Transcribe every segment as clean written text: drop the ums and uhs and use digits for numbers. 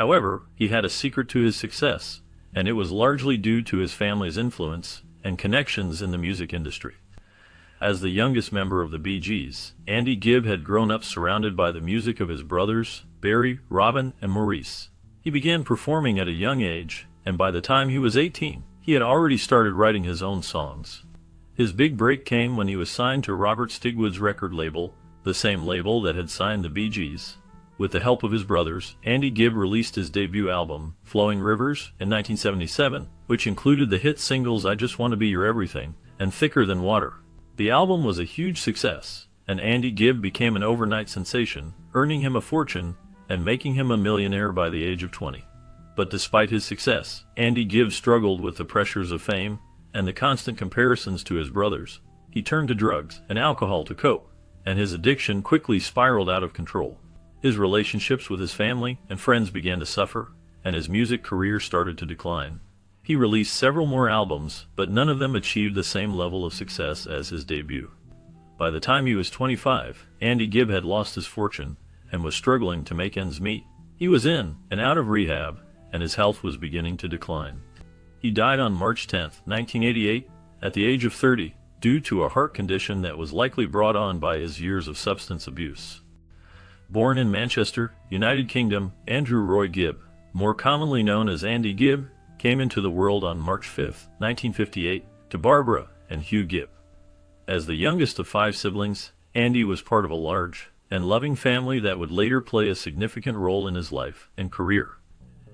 However, he had a secret to his success, and it was largely due to his family's influence and connections in the music industry. As the youngest member of the Bee Gees, Andy Gibb had grown up surrounded by the music of his brothers, Barry, Robin, and Maurice. He began performing at a young age, and by the time he was 18, he had already started writing his own songs. His big break came when he was signed to Robert Stigwood's record label, the same label that had signed the Bee Gees. With the help of his brothers, Andy Gibb released his debut album, Flowing Rivers, in 1977, which included the hit singles I Just Want to Be Your Everything and Thicker Than Water. The album was a huge success, and Andy Gibb became an overnight sensation, earning him a fortune and making him a millionaire by the age of 20. But despite his success, Andy Gibb struggled with the pressures of fame and the constant comparisons to his brothers. He turned to drugs and alcohol to cope, and his addiction quickly spiraled out of control. His relationships with his family and friends began to suffer, and his music career started to decline. He released several more albums, but none of them achieved the same level of success as his debut. By the time he was 25, Andy Gibb had lost his fortune and was struggling to make ends meet. He was in and out of rehab, and his health was beginning to decline. He died on March 10, 1988, at the age of 30, due to a heart condition that was likely brought on by his years of substance abuse. Born in Manchester, United Kingdom, Andrew Roy Gibb, more commonly known as Andy Gibb, came into the world on March 5, 1958, to Barbara and Hugh Gibb. As the youngest of 5 siblings, Andy was part of a large and loving family that would later play a significant role in his life and career.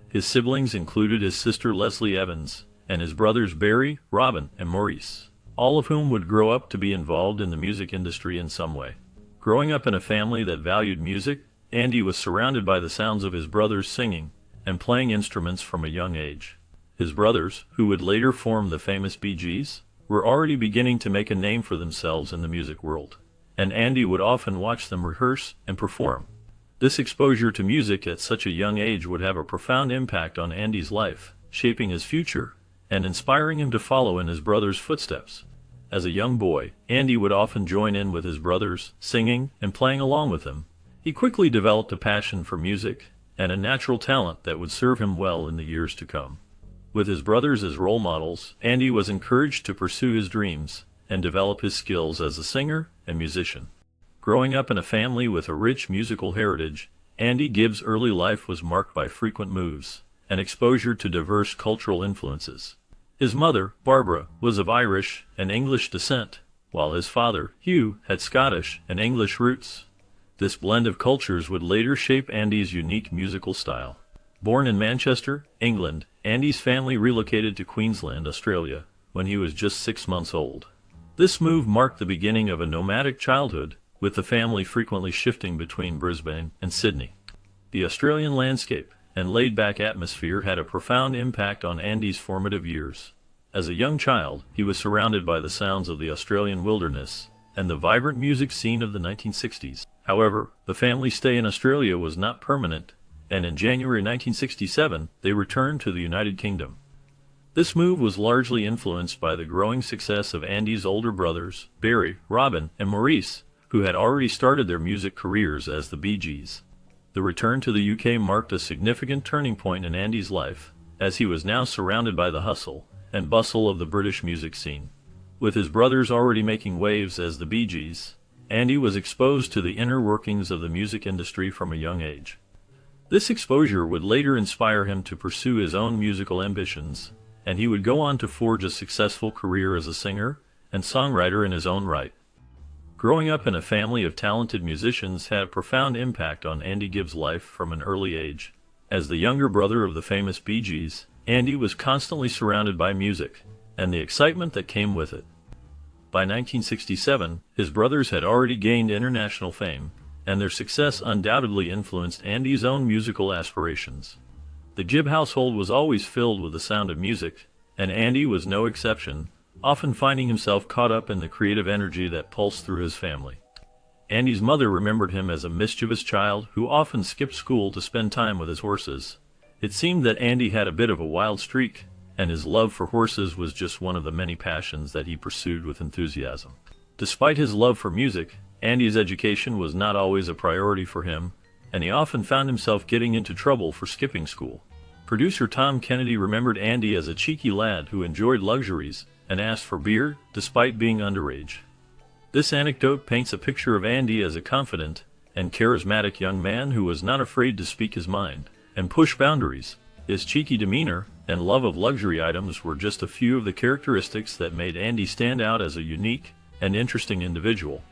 His siblings included his sister Leslie Evans and his brothers Barry, Robin, and Maurice, all of whom would grow up to be involved in the music industry in some way. Growing up in a family that valued music, Andy was surrounded by the sounds of his brothers singing and playing instruments from a young age. His brothers, who would later form the famous Bee Gees, were already beginning to make a name for themselves in the music world, and Andy would often watch them rehearse and perform. This exposure to music at such a young age would have a profound impact on Andy's life, shaping his future and inspiring him to follow in his brother's footsteps. As a young boy, Andy would often join in with his brothers, singing and playing along with them. He quickly developed a passion for music and a natural talent that would serve him well in the years to come. With his brothers as role models, Andy was encouraged to pursue his dreams and develop his skills as a singer and musician. Growing up in a family with a rich musical heritage, Andy Gibb's early life was marked by frequent moves and exposure to diverse cultural influences. His mother, Barbara, was of Irish and English descent, while his father, Hugh, had Scottish and English roots. This blend of cultures would later shape Andy's unique musical style. Born in Manchester, England, Andy's family relocated to Queensland, Australia, when he was just 6 months old. This move marked the beginning of a nomadic childhood, with the family frequently shifting between Brisbane and Sydney. The Australian landscape and laid-back atmosphere had a profound impact on Andy's formative years. As a young child, he was surrounded by the sounds of the Australian wilderness and the vibrant music scene of the 1960s. However, the family's stay in Australia was not permanent, and in January 1967, they returned to the United Kingdom. This move was largely influenced by the growing success of Andy's older brothers, Barry, Robin, and Maurice, who had already started their music careers as the Bee Gees. The return to the UK marked a significant turning point in Andy's life, as he was now surrounded by the hustle and bustle of the British music scene. With his brothers already making waves as the Bee Gees, Andy was exposed to the inner workings of the music industry from a young age. This exposure would later inspire him to pursue his own musical ambitions, and he would go on to forge a successful career as a singer and songwriter in his own right. Growing up in a family of talented musicians had a profound impact on Andy Gibb's life from an early age. As the younger brother of the famous Bee Gees, Andy was constantly surrounded by music and the excitement that came with it. By 1967, his brothers had already gained international fame, and their success undoubtedly influenced Andy's own musical aspirations. The Gibb household was always filled with the sound of music, and Andy was no exception, often finding himself caught up in the creative energy that pulsed through his family. Andy's mother remembered him as a mischievous child who often skipped school to spend time with his horses. It seemed that Andy had a bit of a wild streak, and his love for horses was just one of the many passions that he pursued with enthusiasm. Despite his love for music, Andy's education was not always a priority for him, and he often found himself getting into trouble for skipping school. Producer Tom Kennedy remembered Andy as a cheeky lad who enjoyed luxuries and asked for beer despite being underage. This anecdote paints a picture of Andy as a confident and charismatic young man who was not afraid to speak his mind and push boundaries. His cheeky demeanor and love of luxury items were just a few of the characteristics that made Andy stand out as a unique and interesting individual.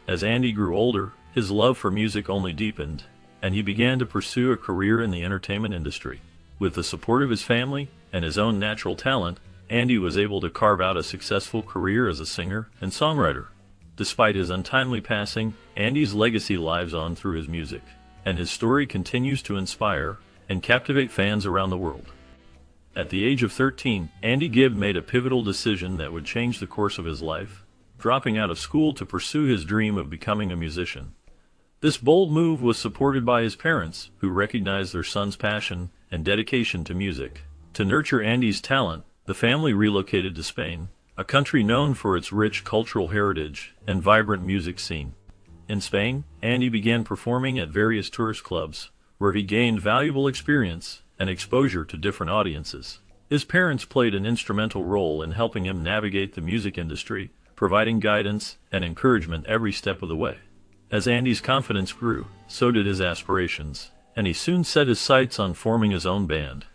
As Andy grew older, his love for music only deepened, and he began to pursue a career in the entertainment industry. With the support of his family and his own natural talent, Andy was able to carve out a successful career as a singer and songwriter. Despite his untimely passing, Andy's legacy lives on through his music, and his story continues to inspire and captivate fans around the world. At the age of 13, Andy Gibb made a pivotal decision that would change the course of his life, dropping out of school to pursue his dream of becoming a musician. This bold move was supported by his parents, who recognized their son's passion and dedication to music. To nurture Andy's talent, the family relocated to Spain, a country known for its rich cultural heritage and vibrant music scene. In Spain, Andy began performing at various tourist clubs, where he gained valuable experience and exposure to different audiences. His parents played an instrumental role in helping him navigate the music industry, providing guidance and encouragement every step of the way. As Andy's confidence grew, so did his aspirations, and he soon set his sights on forming his own band.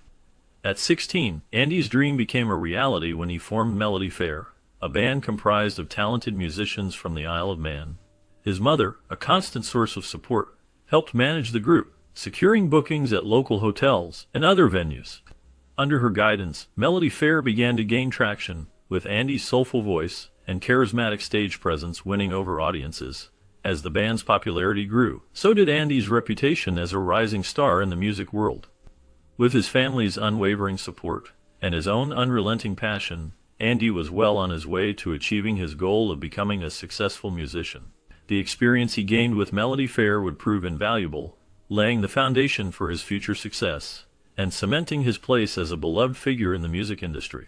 At 16, Andy's dream became a reality when he formed Melody Fair, a band comprised of talented musicians from the Isle of Man. His mother, a constant source of support, helped manage the group, securing bookings at local hotels and other venues. Under her guidance, Melody Fair began to gain traction, with Andy's soulful voice and charismatic stage presence winning over audiences. As the band's popularity grew, so did Andy's reputation as a rising star in the music world. With his family's unwavering support and his own unrelenting passion, Andy was well on his way to achieving his goal of becoming a successful musician. The experience he gained with Melody Fair would prove invaluable, laying the foundation for his future success and cementing his place as a beloved figure in the music industry.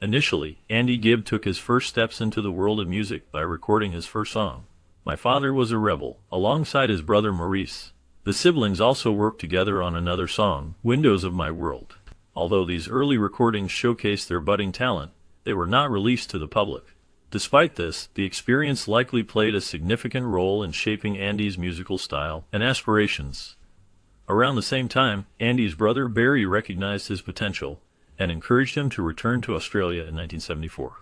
Initially, Andy Gibb took his first steps into the world of music by recording his first song, "My Father Was a Rebel," alongside his brother Maurice. The siblings also worked together on another song, "Windows of My World." Although these early recordings showcased their budding talent, they were not released to the public. Despite this, the experience likely played a significant role in shaping Andy's musical style and aspirations. Around the same time, Andy's brother Barry recognized his potential and encouraged him to return to Australia in 1974.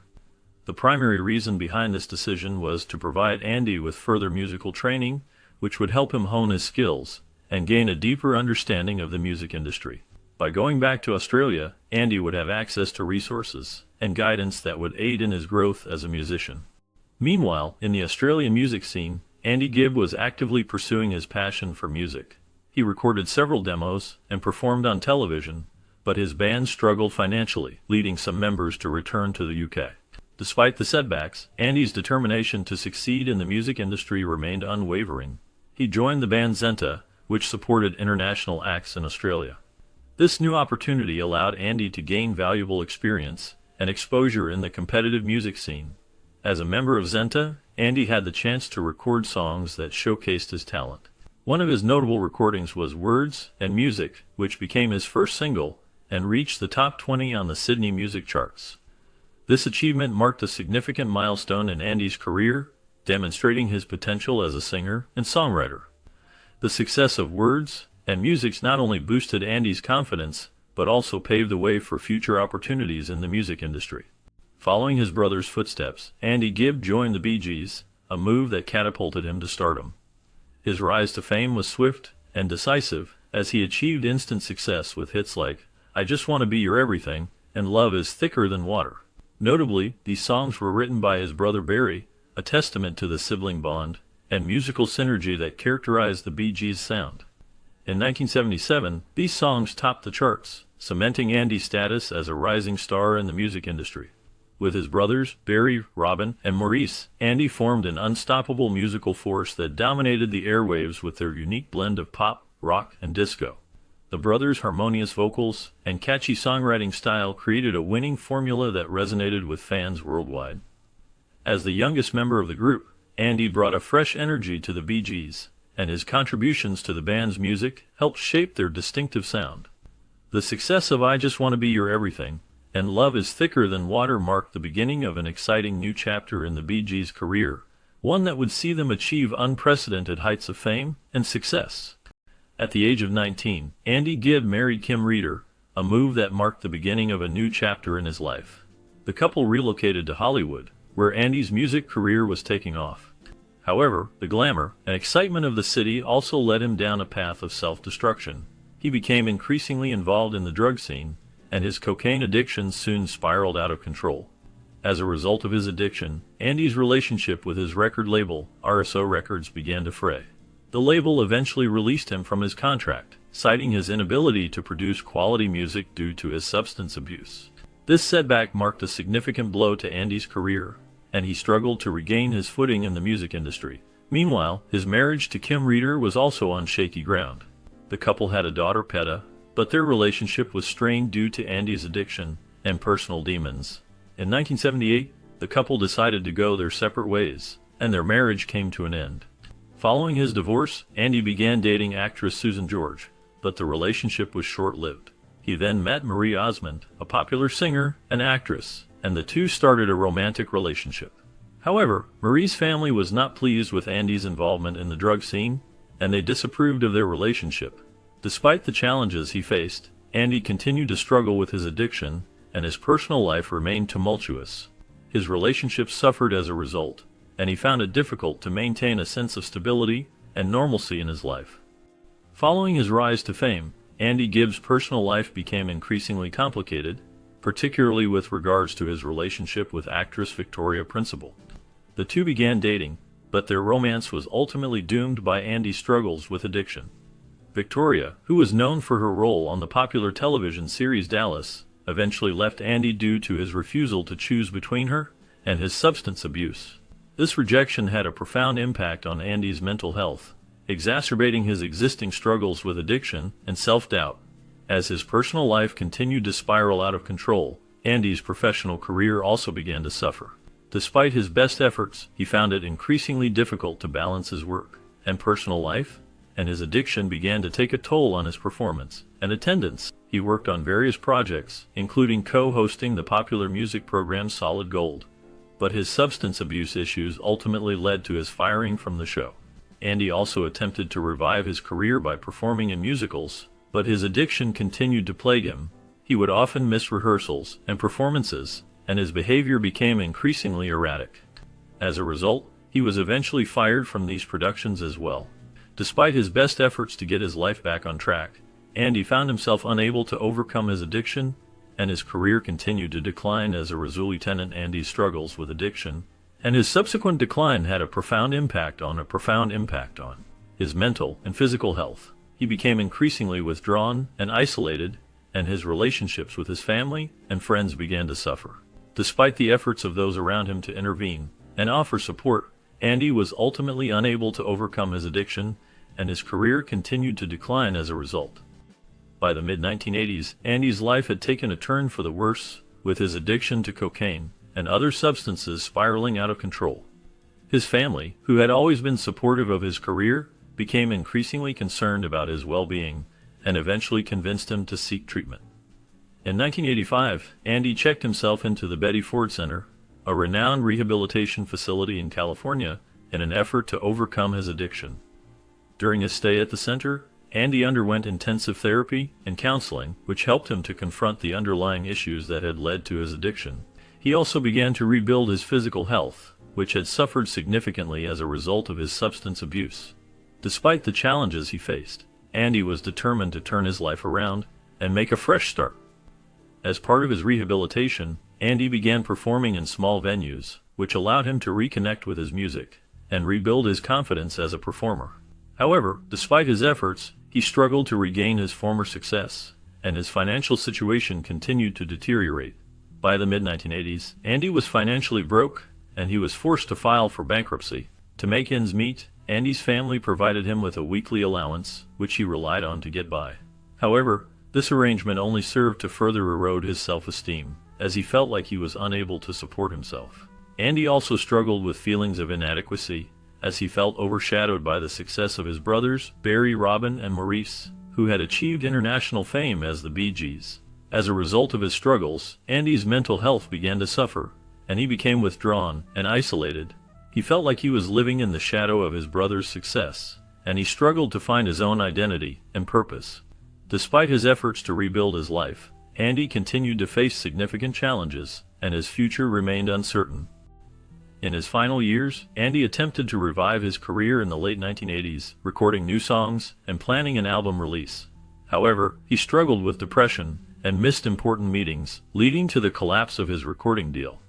The primary reason behind this decision was to provide Andy with further musical training, which would help him hone his skills and gain a deeper understanding of the music industry. By going back to Australia, Andy would have access to resources and guidance that would aid in his growth as a musician. Meanwhile, in the Australian music scene, Andy Gibb was actively pursuing his passion for music. He recorded several demos and performed on television, but his band struggled financially, leading some members to return to the UK. Despite the setbacks, Andy's determination to succeed in the music industry remained unwavering. He joined the band Zenta, which supported international acts in Australia. This new opportunity allowed Andy to gain valuable experience and exposure in the competitive music scene. As a member of Zenta, Andy had the chance to record songs that showcased his talent. One of his notable recordings was "Words and Music," which became his first single and reached the top 20 on the Sydney music charts. This achievement marked a significant milestone in Andy's career, demonstrating his potential as a singer and songwriter. The success of "Words and Music" not only boosted Andy's confidence, but also paved the way for future opportunities in the music industry. Following his brother's footsteps, Andy Gibb joined the Bee Gees, a move that catapulted him to stardom. His rise to fame was swift and decisive, as he achieved instant success with hits like "I Just Want to Be Your Everything" and "Love Is Thicker Than Water." Notably, these songs were written by his brother Barry, a testament to the sibling bond and musical synergy that characterized the Bee Gees' sound. In 1977, these songs topped the charts, cementing Andy's status as a rising star in the music industry. With his brothers, Barry, Robin, and Maurice, Andy formed an unstoppable musical force that dominated the airwaves with their unique blend of pop, rock, and disco. The brothers' harmonious vocals and catchy songwriting style created a winning formula that resonated with fans worldwide. As the youngest member of the group, Andy brought a fresh energy to the Bee Gees, and his contributions to the band's music helped shape their distinctive sound. The success of I Just Want to Be Your Everything and Love Is Thicker Than Water marked the beginning of an exciting new chapter in the Bee Gees' career, one that would see them achieve unprecedented heights of fame and success. At the age of 19, Andy Gibb married Kim Reeder, a move that marked the beginning of a new chapter in his life. The couple relocated to Hollywood, where Andy's music career was taking off. However, the glamour and excitement of the city also led him down a path of self-destruction. He became increasingly involved in the drug scene, and his cocaine addiction soon spiraled out of control. As a result of his addiction, Andy's relationship with his record label, RSO Records, began to fray. The label eventually released him from his contract, citing his inability to produce quality music due to his substance abuse. This setback marked a significant blow to Andy's career, and he struggled to regain his footing in the music industry. Meanwhile, his marriage to Kim Reeder was also on shaky ground. The couple had a daughter, Peta, but their relationship was strained due to Andy's addiction and personal demons. In 1978, the couple decided to go their separate ways, and their marriage came to an end. Following his divorce, Andy began dating actress Susan George, but the relationship was short-lived. He then met Marie Osmond, a popular singer and actress, and the two started a romantic relationship. However, Marie's family was not pleased with Andy's involvement in the drug scene, and they disapproved of their relationship. Despite the challenges he faced, Andy continued to struggle with his addiction, and his personal life remained tumultuous. His relationships suffered as a result, and he found it difficult to maintain a sense of stability and normalcy in his life. Following his rise to fame, Andy Gibb's personal life became increasingly complicated, particularly with regards to his relationship with actress Victoria Principal. The two began dating, but their romance was ultimately doomed by Andy's struggles with addiction. Victoria, who was known for her role on the popular television series Dallas, eventually left Andy due to his refusal to choose between her and his substance abuse. This rejection had a profound impact on Andy's mental health, exacerbating his existing struggles with addiction and self-doubt. As his personal life continued to spiral out of control, Andy's professional career also began to suffer. Despite his best efforts, he found it increasingly difficult to balance his work and personal life, and his addiction began to take a toll on his performance and attendance. He worked on various projects, including co-hosting the popular music program Solid Gold. But his substance abuse issues ultimately led to his firing from the show. Andy also attempted to revive his career by performing in musicals, but his addiction continued to plague him. He would often miss rehearsals and performances, and his behavior became increasingly erratic. As a result, he was eventually fired from these productions as well. Despite his best efforts to get his life back on track, Andy found himself unable to overcome his addiction, and his career continued to decline as a result. Lieutenant Andy's struggles with addiction and his subsequent decline had a profound impact on his mental and physical health. He became increasingly withdrawn and isolated, and his relationships with his family and friends began to suffer. Despite the efforts of those around him to intervene and offer support, Andy was ultimately unable to overcome his addiction, and his career continued to decline as a result. By the mid-1980s, Andy's life had taken a turn for the worse, with his addiction to cocaine and other substances spiraling out of control. His family, who had always been supportive of his career, became increasingly concerned about his well-being and eventually convinced him to seek treatment. In 1985, Andy checked himself into the Betty Ford Center, a renowned rehabilitation facility in California, in an effort to overcome his addiction. During his stay at the center, Andy underwent intensive therapy and counseling, which helped him to confront the underlying issues that had led to his addiction. He also began to rebuild his physical health, which had suffered significantly as a result of his substance abuse. Despite the challenges he faced, Andy was determined to turn his life around and make a fresh start. As part of his rehabilitation, Andy began performing in small venues, which allowed him to reconnect with his music and rebuild his confidence as a performer. However, despite his efforts, he struggled to regain his former success, and his financial situation continued to deteriorate. By the mid-1980s, Andy was financially broke, and he was forced to file for bankruptcy. To make ends meet, Andy's family provided him with a weekly allowance, which he relied on to get by. However, this arrangement only served to further erode his self-esteem, as he felt like he was unable to support himself. Andy also struggled with feelings of inadequacy as he felt overshadowed by the success of his brothers, Barry, Robin, and Maurice, who had achieved international fame as the Bee Gees. As a result of his struggles, Andy's mental health began to suffer, and he became withdrawn and isolated. He felt like he was living in the shadow of his brother's success, and he struggled to find his own identity and purpose. Despite his efforts to rebuild his life, Andy continued to face significant challenges, and his future remained uncertain. In his final years, Andy attempted to revive his career in the late 1980s, recording new songs and planning an album release. However, he struggled with depression and missed important meetings, leading to the collapse of his recording deal.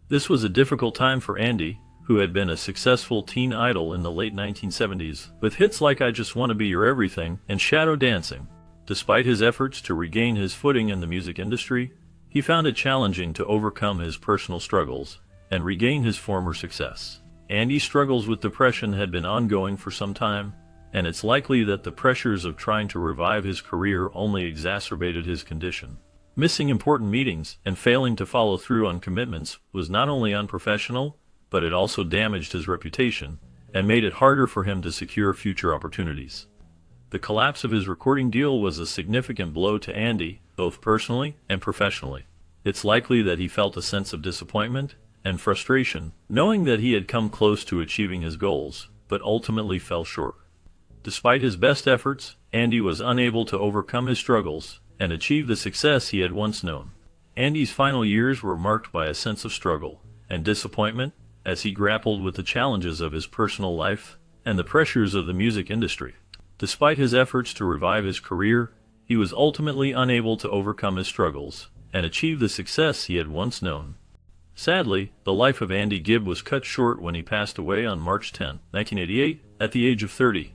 This was a difficult time for Andy, who had been a successful teen idol in the late 1970s, with hits like I Just Want to Be Your Everything and Shadow Dancing. Despite his efforts to regain his footing in the music industry, he found it challenging to overcome his personal struggles and regain his former success. Andy's struggles with depression had been ongoing for some time, and it's likely that the pressures of trying to revive his career only exacerbated his condition. Missing important meetings and failing to follow through on commitments was not only unprofessional, but it also damaged his reputation and made it harder for him to secure future opportunities. The collapse of his recording deal was a significant blow to Andy, both personally and professionally. It's likely that he felt a sense of disappointment and frustration, knowing that he had come close to achieving his goals, but ultimately fell short. Despite his best efforts, Andy was unable to overcome his struggles and achieve the success he had once known. Andy's final years were marked by a sense of struggle and disappointment as he grappled with the challenges of his personal life and the pressures of the music industry. Despite his efforts to revive his career, he was ultimately unable to overcome his struggles and achieve the success he had once known. Sadly, the life of Andy Gibb was cut short when he passed away on March 10, 1988, at the age of 30.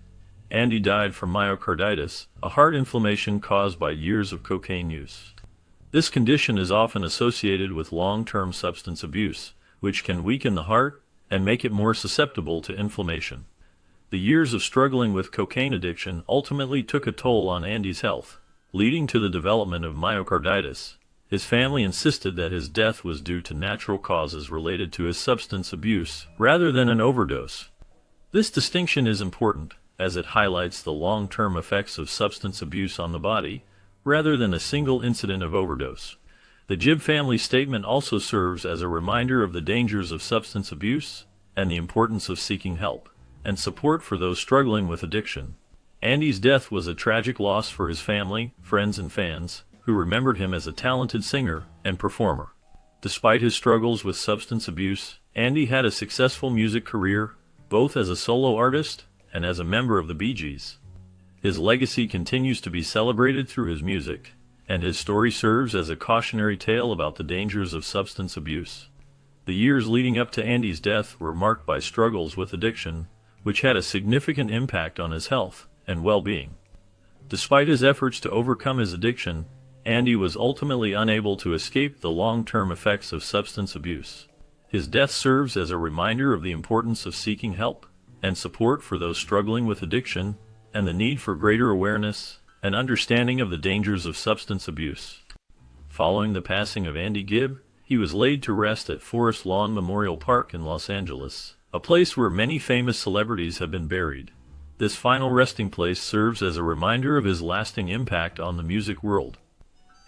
Andy died from myocarditis, a heart inflammation caused by years of cocaine use. This condition is often associated with long-term substance abuse, which can weaken the heart and make it more susceptible to inflammation. The years of struggling with cocaine addiction ultimately took a toll on Andy's health, leading to the development of myocarditis. His family insisted that his death was due to natural causes related to his substance abuse, rather than an overdose. This distinction is important, as it highlights the long-term effects of substance abuse on the body, rather than a single incident of overdose. The Gibb family statement also serves as a reminder of the dangers of substance abuse and the importance of seeking help and support for those struggling with addiction. Andy's death was a tragic loss for his family, friends, and fans, who remembered him as a talented singer and performer. Despite his struggles with substance abuse, Andy had a successful music career, both as a solo artist and as a member of the Bee Gees. His legacy continues to be celebrated through his music, and his story serves as a cautionary tale about the dangers of substance abuse. The years leading up to Andy's death were marked by struggles with addiction, which had a significant impact on his health and well-being. Despite his efforts to overcome his addiction, Andy was ultimately unable to escape the long-term effects of substance abuse. His death serves as a reminder of the importance of seeking help and support for those struggling with addiction, and the need for greater awareness and understanding of the dangers of substance abuse. Following the passing of Andy Gibb, he was laid to rest at Forest Lawn Memorial Park in Los Angeles, a place where many famous celebrities have been buried. This final resting place serves as a reminder of his lasting impact on the music world.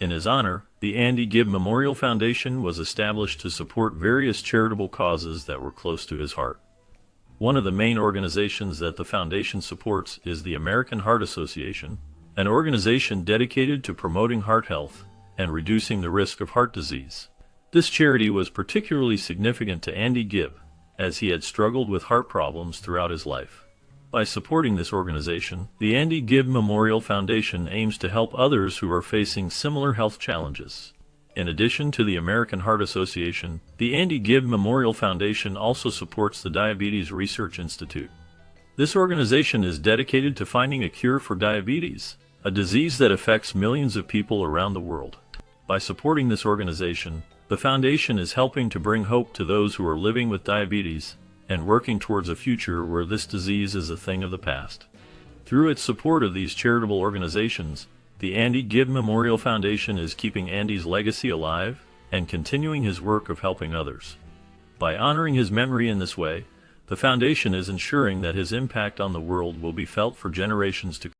In his honor, the Andy Gibb Memorial Foundation was established to support various charitable causes that were close to his heart. One of the main organizations that the foundation supports is the American Heart Association, an organization dedicated to promoting heart health and reducing the risk of heart disease. This charity was particularly significant to Andy Gibb, as he had struggled with heart problems throughout his life. By supporting this organization, the Andy Gibb Memorial Foundation aims to help others who are facing similar health challenges. In addition to the American Heart Association, the Andy Gibb Memorial Foundation also supports the Diabetes Research Institute. This organization is dedicated to finding a cure for diabetes, a disease that affects millions of people around the world. By supporting this organization, the foundation is helping to bring hope to those who are living with diabetes and working towards a future where this disease is a thing of the past. Through its support of these charitable organizations, the Andy Gibb Memorial Foundation is keeping Andy's legacy alive and continuing his work of helping others. By honoring his memory in this way, The foundation is ensuring that his impact on the world will be felt for generations to come.